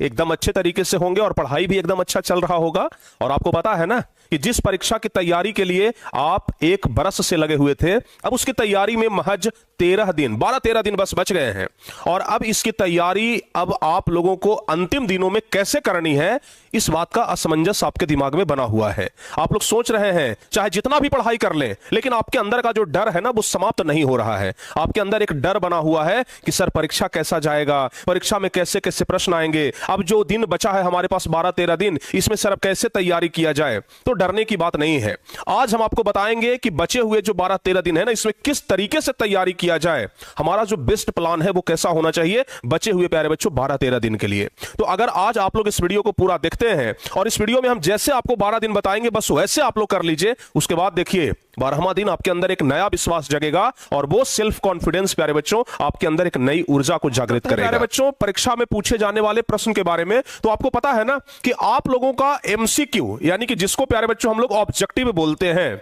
एकदम अच्छे तरीके से होंगे और पढ़ाई भी एकदम अच्छा चल रहा होगा। और आपको पता है ना कि जिस परीक्षा की तैयारी के लिए आप 1 बरस से लगे हुए थे, अब उसकी तैयारी में महज 13 दिन 12-13 दिन बस बच गए हैं। और अब इसकी तैयारी अब आप लोगों को अंतिम दिनों में कैसे करनी है, इस बात का असमंजस आपके दिमाग में बना हुआ है। आप लोग सोच रहे हैं चाहे जितना भी पढ़ाई कर लें, लेकिन आपके अंदर का जो डर है ना वो समाप्त नहीं हो रहा है। आपके अंदर एक डर बना हुआ है कि सर परीक्षा कैसा जाएगा, परीक्षा में कैसे कैसे प्रश्न आएंगे, अब जो दिन बचा है हमारे पास 12-13 दिन, इसमें सर अब कैसे तैयारी किया जाए। तो डरने की बात नहीं है। आज हम आपको बताएंगे कि बचे हुए जो 12-13 दिन है ना, इसमें किस तरीके से तैयारी किया जाए। हमारा जो बेस्ट प्लान है वो कैसा होना चाहिए बचे हुए प्यारे बच्चों 12-13 दिन के लिए। तो अगर आज आप लोग इस वीडियो को पूरा देखते हैं और इस वीडियो में हम जैसे आपको 12 दिन बताएंगे बस वैसे आप लोग कर लीजिए, उसके बाद देखिए 12वां दिन आपके अंदर एक नया विश्वास जगेगा और वो सेल्फ कॉन्फिडेंस प्यारे बच्चों आपके अंदर एक नई ऊर्जा को जागृत करेगा। प्यारे बच्चों, परीक्षा में पूछे जाने वाले प्रश्न के बारे में तो आपको पता है ना कि आप लोगों का एमसीक्यू, यानी कि जिसको प्यारे बच्चों हम लोग ऑब्जेक्टिव बोलते हैं,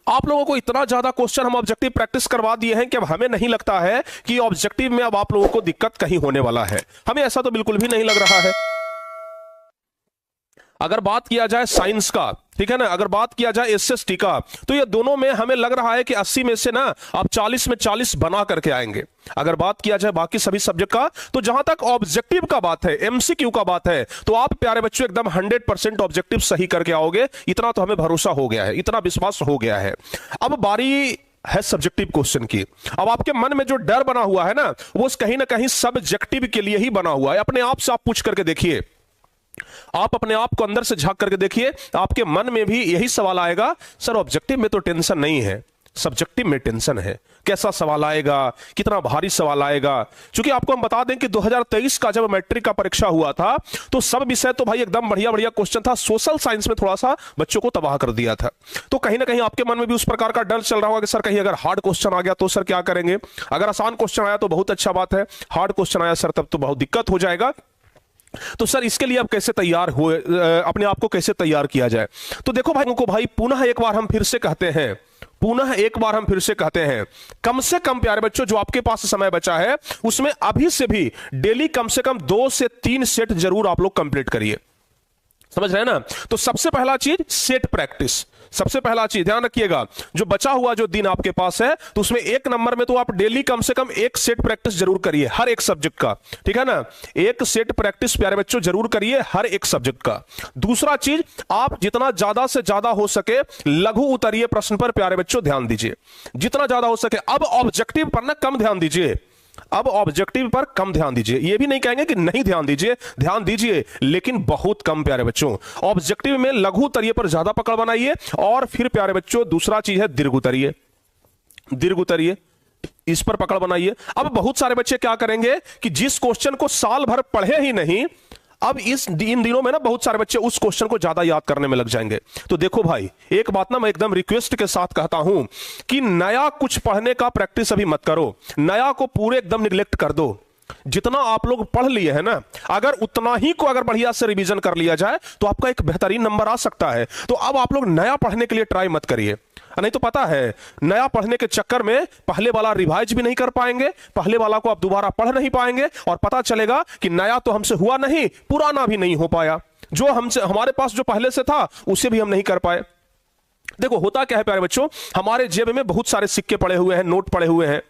आप लोगों को इतना ज्यादा क्वेश्चन हम ऑब्जेक्टिव प्रैक्टिस करवा दिए हैं कि अब हमें नहीं लगता है कि ऑब्जेक्टिव में अब आप लोगों को दिक्कत कहीं होने वाला है। हमें ऐसा तो बिल्कुल भी नहीं लग रहा है। अगर बात किया जाए साइंस का, ठीक है ना, अगर बात किया जाए एसएसटी का, तो ये दोनों में हमें लग रहा है कि 80 में से ना आप 40 में 40 बना करके आएंगे। अगर बात किया जाए बाकी सभी सब्जेक्ट का, तो जहां तक ऑब्जेक्टिव का बात है, एमसीक्यू का बात है, तो आप प्यारे बच्चों एकदम 100% ऑब्जेक्टिव सही करके आओगे। इतना तो हमें भरोसा हो गया है, इतना विश्वास हो गया है। अब बारी है सब्जेक्टिव क्वेश्चन की। अब आपके मन में जो डर बना हुआ है ना, वो कहीं ना कहीं सब्जेक्टिव के लिए ही बना हुआ है। अपने आप से आप पूछ करके देखिए, आप अपने आप को अंदर से झांक करके देखिए, आपके मन में भी यही सवाल आएगा, सर ऑब्जेक्टिव में तो टेंशन नहीं है, सब्जेक्टिव में टेंशन है। कैसा सवाल आएगा, कितना भारी सवाल आएगा। क्योंकि आपको हम बता दें कि 2023 का जब मैट्रिक का परीक्षा हुआ था तो सब विषय तो भाई एकदम बढ़िया बढ़िया क्वेश्चन था, सोशल साइंस में थोड़ा सा बच्चों को तबाह कर दिया था। तो कहीं ना कहीं आपके मन में भी उस प्रकार का डर चल रहा होगा कि सर कहीं अगर हार्ड क्वेश्चन आ गया तो सर क्या करेंगे। अगर आसान क्वेश्चन आया तो बहुत अच्छा बात है, हार्ड क्वेश्चन आया सर तब तो बहुत दिक्कत हो जाएगा। तो सर इसके लिए अब कैसे तैयार हुए, अपने आप को कैसे तैयार किया जाए। तो देखो भाई पुनः एक बार हम फिर से कहते हैं, कम से कम प्यारे बच्चों जो आपके पास समय बचा है उसमें अभी से भी डेली कम से कम 2 से 3 सेट जरूर आप लोग कंप्लीट करिए। समझ रहे हैं ना। तो सबसे पहला चीज सेट प्रैक्टिस, सबसे पहला चीज ध्यान रखिएगा, जो बचा हुआ जो दिन आपके पास है तो उसमें 1 नंबर में तो आप डेली कम से कम 1 सेट प्रैक्टिस जरूर करिए हर एक सब्जेक्ट का, ठीक है ना। 1 सेट प्रैक्टिस प्यारे बच्चों जरूर करिए हर एक सब्जेक्ट का। दूसरा चीज, आप जितना ज्यादा से ज्यादा हो सके लघु उत्तरीय प्रश्न पर प्यारे बच्चों ध्यान दीजिए, जितना ज्यादा हो सके। अब ऑब्जेक्टिव पर ना कम ध्यान दीजिए, अब ऑब्जेक्टिव पर कम ध्यान दीजिए। ये भी नहीं कहेंगे कि नहीं ध्यान दीजिए, ध्यान दीजिए लेकिन बहुत कम प्यारे बच्चों। ऑब्जेक्टिव में लघु उत्तरीय पर ज्यादा पकड़ बनाइए। और फिर प्यारे बच्चों दूसरा चीज है दीर्घ उत्तरीय, इस पर पकड़ बनाइए। अब बहुत सारे बच्चे क्या करेंगे कि जिस क्वेश्चन को साल भर पढ़े ही नहीं, अब इन दिनों में ना बहुत सारे बच्चे उस क्वेश्चन को ज्यादा याद करने में लग जाएंगे। तो देखो भाई, एक बात ना मैं एकदम रिक्वेस्ट के साथ कहता हूं कि नया कुछ पढ़ने का प्रैक्टिस अभी मत करो, नया को पूरे एकदम निगलेक्ट कर दो। जितना आप लोग पढ़ लिए हैं ना, अगर उतना ही को अगर बढ़िया से रिवीजन कर लिया जाए तो आपका एक बेहतरीन नंबर आ सकता है। तो अब आप लोग नया पढ़ने के लिए ट्राई मत करिए, नहीं तो पता है नया पढ़ने के चक्कर में पहले वाला रिवाइज भी नहीं कर पाएंगे, पहले वाला को आप दोबारा पढ़ नहीं पाएंगे और पता चलेगा कि नया तो हमसे हुआ नहीं, पुराना भी नहीं हो पाया, जो हमसे हमारे पास जो पहले से था उसे भी हम नहीं कर पाए। देखो होता क्या है प्यारे बच्चों, हमारे जेब में बहुत सारे सिक्के पड़े हुए हैं, नोट पड़े हुए हैं,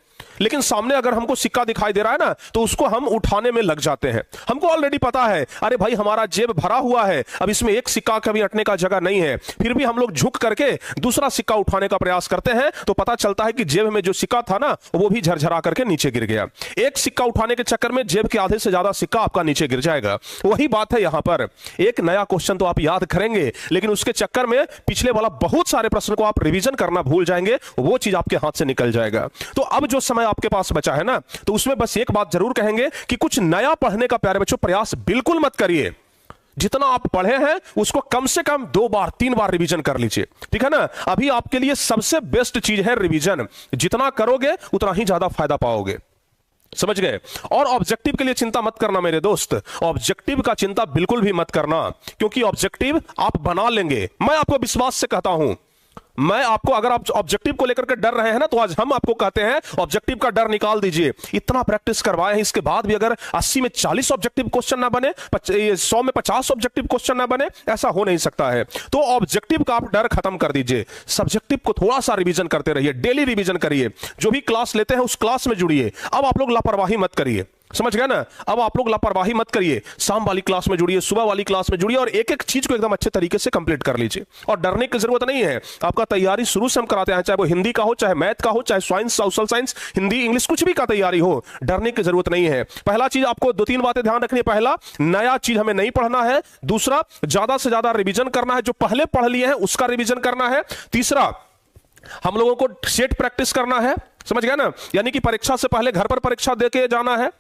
लेकिन सामने अगर हमको सिक्का दिखाई दे रहा है ना तो उसको हम उठाने में लग जाते हैं। हमको ऑलरेडी पता है, अरे भाई हमारा जेब भरा हुआ है, अब इसमें एक सिक्का कभी अटने का जगह नहीं है, फिर भी हम लोग झुक करके दूसरा सिक्का उठाने का प्रयास करते हैं। तो पता चलता है कि जेब में जो सिक्का था ना वो भी झरझरा करके नीचे गिर गया। एक सिक्का उठाने के चक्कर में जेब के आधे से ज्यादा सिक्का आपका नीचे गिर जाएगा। वही बात है यहां पर, एक नया क्वेश्चन तो आप याद करेंगे लेकिन उसके चक्कर में पिछले वाला बहुत सारे प्रश्न को आप रिवीजन करना भूल जाएंगे, वो चीज आपके हाथ से निकल जाएगा। तो अब जो समय आपके पास बचा है ना, तो उसमें बस एक बात जरूर कहेंगे कि कुछ नया पढ़ने का प्यारे बच्चों प्रयास बिल्कुल मत करिए। जितना आप पढ़े हैं उसको कम से कम 2 बार 3 बार रिवीजन कर लीजिए, ठीक है ना। अभी आपके लिए सबसे बेस्ट चीज है रिवीजन, जितना करोगे उतना ही ज्यादा फायदा पाओगे, समझ गए। और ऑब्जेक्टिव के लिए चिंता मत करना मेरे दोस्त, ऑब्जेक्टिव का चिंता बिल्कुल भी मत करना, क्योंकि ऑब्जेक्टिव आप बना लेंगे। मैं आपको विश्वास से कहता हूं मैं आपको, अगर आप ऑब्जेक्टिव को लेकर के डर रहे हैं ना, तो आज हम आपको कहते हैं ऑब्जेक्टिव का डर निकाल दीजिए। इतना प्रैक्टिस करवाए हैं, इसके बाद भी अगर 80 में 40 ऑब्जेक्टिव क्वेश्चन ना बने, 100 में 50 ऑब्जेक्टिव क्वेश्चन ना बने, ऐसा हो नहीं सकता है। तो ऑब्जेक्टिव का आप डर खत्म कर दीजिए, सब्जेक्टिव को थोड़ा सा रिवीजन करते रहिए, डेली रिवीजन करिए, जो भी क्लास लेते हैं उस क्लास में जुड़िए। अब आप लोग लापरवाही मत करिए, समझ गए ना? अब आप लोग लापरवाही मत करिए, शाम वाली क्लास में जुड़िए, सुबह वाली क्लास में जुड़िए और एक एक चीज को एकदम अच्छे तरीके से कंप्लीट कर लीजिए। और डरने की जरूरत नहीं है, आपका तैयारी शुरू से हम कराते हैं, चाहे वो हिंदी का हो, चाहे मैथ का हो, चाहे science, social science, Hindi, English, कुछ भी का तैयारी हो, डरने की जरूरत नहीं है। पहला चीज आपको 2-3 बातें ध्यान रखनी है। पहला, नया चीज हमें नहीं पढ़ना है। दूसरा, ज्यादा से ज्यादा रिविजन करना है, जो पहले पढ़ लिए हैं उसका रिविजन करना है। तीसरा, हम लोगों को सेट प्रैक्टिस करना है, समझ गए ना? यानी कि परीक्षा से पहले घर पर परीक्षा देके जाना है,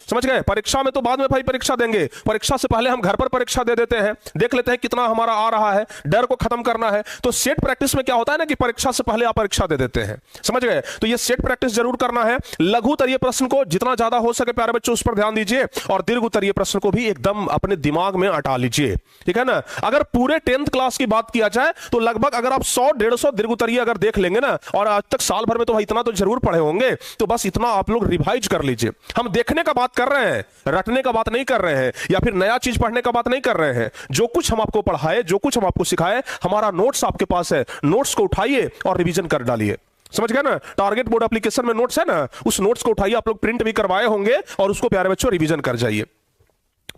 समझ गए? परीक्षा में तो बाद में भाई परीक्षा देंगे, परीक्षा से पहले हम घर पर परीक्षा दे देते हैं, देख लेते हैं कितना हमारा आ रहा है, डर को खत्म करना है। तो सेट प्रैक्टिस में क्या होता है ना कि परीक्षा से पहले आप परीक्षा दे देते हैं, समझ गए? तो ये सेट प्रैक्टिस जरूर करना है। लघु उत्तरीय प्रश्न को जितना ज्यादा हो सके प्यारे बच्चों उस पर ध्यान दीजिए, और दीर्घ उत्तरीय प्रश्न को भी एकदम अपने दिमाग में अटा लीजिए, ठीक है ना? अगर पूरे 10th क्लास की बात किया जाए तो लगभग अगर आप 100-150 दीर्घ उत्तरीय अगर देख लेंगे ना, और आज तक साल भर में तो भाई इतना तो जरूर पढ़े होंगे, तो बस इतना आप लोग रिवाइज कर लीजिए। हम देखने का बात कर रहे हैं, रटने का बात नहीं कर रहे हैं, या फिर नया चीज पढ़ने का बात नहीं कर रहे हैं। जो कुछ हम आपको पढ़ाए, जो कुछ हम आपको सिखाए, हमारा नोट्स आपके पास है, नोट्स को उठाइए और रिवीजन कर डालिए, समझ गए ना? टारगेट बोर्ड एप्लीकेशन में नोट्स है ना, उस नोट्स को उठाइए, आप लोग प्रिंट भी करवाए होंगे, और उसको प्यारे बच्चों रिवीजन कर जाइए,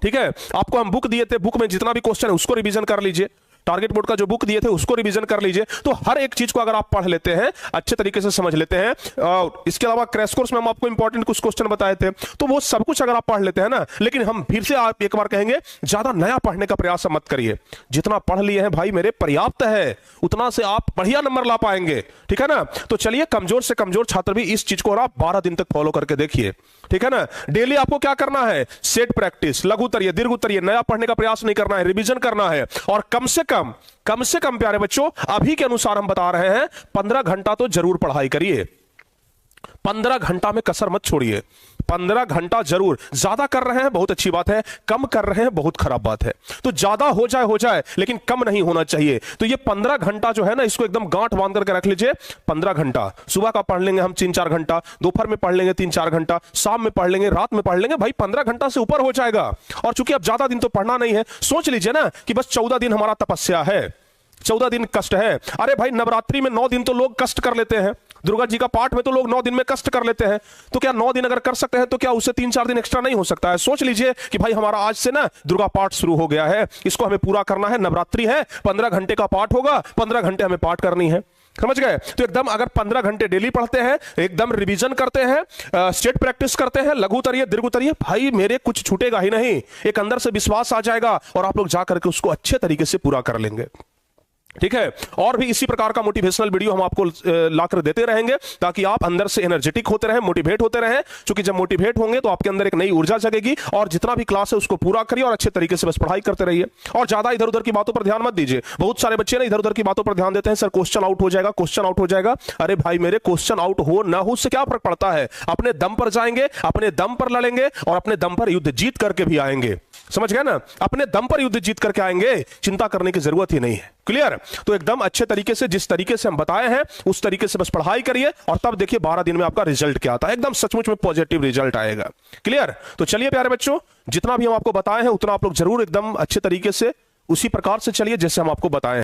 ठीक है? आपको हम बुक दिए थे, बुक में जितना भी क्वेश्चन है उसको रिवीजन कर लीजिए, टारगेट बोर्ड का जो बुक दिए थे उसको रिवीजन कर लीजिए। तो हर एक चीज को अगर आप पढ़ लेते हैं, अच्छे तरीके से समझ लेते हैं, इसके अलावा क्रैश कोर्स में हम आपको इंपॉर्टेंट कुछ क्वेश्चन बताए थे, तो वो सब कुछ अगर आप पढ़ लेते हैं ना, लेकिन हम फिर से आप एक बार कहेंगे, ज्यादा नया पढ़ने का प्रयास मत करिए। जितना पढ़ लिए हैं भाई मेरे पर्याप्त है, उतना से आप बढ़िया नंबर ला पाएंगे, ठीक है ना? तो चलिए, कमजोर से कमजोर छात्र भी इस चीज को आप 12 दिन तक फॉलो करके देखिए, ठीक है ना? डेली आपको क्या करना है? सेट प्रैक्टिस, लघु उत्तरीय, दीर्घ उत्तरीय, नया पढ़ने का प्रयास नहीं करना है, रिवीजन करना है। और कम से कम प्यारे बच्चों, अभी के अनुसार हम बता रहे हैं, 15 घंटा तो जरूर पढ़ाई करिए। 15 घंटा में कसर मत छोड़िए, 15 घंटा जरूर। ज्यादा कर रहे हैं बहुत अच्छी बात है, कम कर रहे हैं बहुत खराब बात है। तो ज्यादा हो जाए लेकिन कम नहीं होना चाहिए। तो ये 15 घंटा जो है ना, इसको एकदम गांठ बांध करके रख लीजिए। 15 घंटा सुबह का पढ़ लेंगे हम 3-4 घंटा, दोपहर में पढ़ लेंगे 3-4 घंटा, शाम में पढ़ लेंगे, रात में पढ़ लेंगे, भाई 15 घंटा से ऊपर हो जाएगा। और चूंकि अब ज्यादा दिन तो पढ़ना नहीं है, सोच लीजिए ना कि बस 14 दिन हमारा तपस्या है, 14 दिन कष्ट है। अरे भाई, नवरात्रि में 9 दिन तो लोग कष्ट कर लेते हैं, दुर्गा जी का पाठ में तो लोग 9 दिन में कष्ट कर लेते हैं। तो क्या 9 दिन अगर कर सकते हैं तो क्या उससे 3-4 दिन एक्स्ट्रा नहीं हो सकता है? सोच लीजिए कि भाई हमारा आज से ना दुर्गा पाठ शुरू हो गया है, इसको हमें पूरा करना है। नवरात्रि है, 15 घंटे का पाठ होगा, 15 घंटे हमें पाठ करनी है, समझ गए? तो एकदम अगर 15 घंटे डेली पढ़ते हैं, एकदम रिवीजन करते हैं, स्टेट प्रैक्टिस करते हैं, लघु उत्तरीय, दीर्घ उत्तरीय, भाई मेरे कुछ छूटेगा ही नहीं। एक अंदर से विश्वास आ जाएगा और आप लोग जाकर के उसको अच्छे तरीके से पूरा कर लेंगे, ठीक है? और भी इसी प्रकार का मोटिवेशनल वीडियो हम आपको लाकर देते रहेंगे, ताकि आप अंदर से एनर्जेटिक होते रहें, मोटिवेट होते रहें। क्योंकि जब मोटिवेट होंगे तो आपके अंदर एक नई ऊर्जा जगेगी, और जितना भी क्लास है उसको पूरा करिए और अच्छे तरीके से बस पढ़ाई करते रहिए। और ज्यादा इधर उधर की बातों पर ध्यान मत दीजिए। बहुत सारे बच्चे ना इधर उधर की बातों पर ध्यान देते हैं, सर क्वेश्चन आउट हो जाएगा, क्वेश्चन आउट हो जाएगा। अरे भाई मेरे, क्वेश्चन आउट हो ना हो उससे क्या फर्क पड़ता है? अपने दम पर जाएंगे, अपने दम पर लड़ेंगे, और अपने दम पर युद्ध जीत करके भी आएंगे, समझ गए ना? अपने दम पर युद्ध जीत करके आएंगे, चिंता करने की जरूरत ही नहीं है। क्लियर? तो एकदम अच्छे तरीके से, जिस तरीके से हम बताए हैं उस तरीके से बस पढ़ाई करिए, और तब देखिए 12 दिन में आपका रिजल्ट क्या आता है, एकदम सचमुच में पॉजिटिव रिजल्ट आएगा। क्लियर? तो चलिए प्यारे बच्चों, जितना भी हम आपको बताए हैं उतना आप लोग जरूर एकदम अच्छे तरीके से उसी प्रकार से चलिए जैसे हम आपको बताए हैं।